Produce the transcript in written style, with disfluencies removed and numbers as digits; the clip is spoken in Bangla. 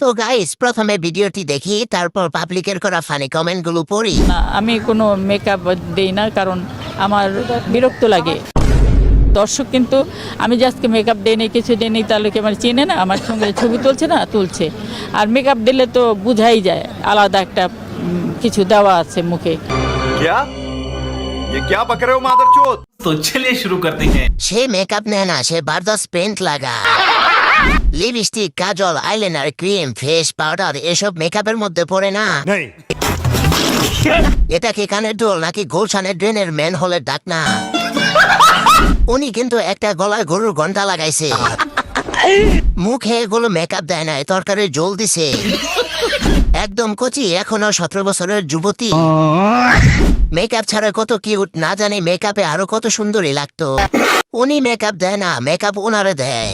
তো গাইস প্রথমে ভিডিওটি দেখি, তারপর পাবলিকের করা ফানি কমেন্টগুলো পড়ি। না, আমি কোনো মেকআপ দেই না, কারণ আমার বিরক্ত লাগে। দর্শক কিন্তু আমি যে আজকে মেকআপ দেই নেই, কিছু দেই নেই, তাহলে কি আমার চেনে না? আমার সঙ্গে ছবি তুলছে না, তুলছে। আর মেকআপ দিলে তো বোঝাই যায় আলাদা একটা কিছু দেওয়া আছে মুখে। क्या ये क्या बक रहे हो मादरचोद। तो चलिए शुरू करते हैं। সে মেকআপ নেয় না, সে বারদাস পেন্ট লাগা। লিপস্টিক, কাজল, আইলাইনার, ক্রিম, ফেস পাউডার এসব মেকআপের মধ্যে পড়ে না। এটা কি কানের দুল নাকি গুলশানের ড্রেনের মেন হলের ডাক না? উনি কিন্তু একটা গলায় গরুর ঘন্টা লাগাইছে। মুখে এগুলো মেকআপ দেয় না, তরকারি জল দিছে। একদম কচি, এখনো 17 বছরের যুবতী। মেকআপ ছাড়া কত কিউট, না জানি মেকআপে আরো কত সুন্দরী লাগতো। উনি মেকআপ দেয় না, মেকআপ ওনারে দেয়।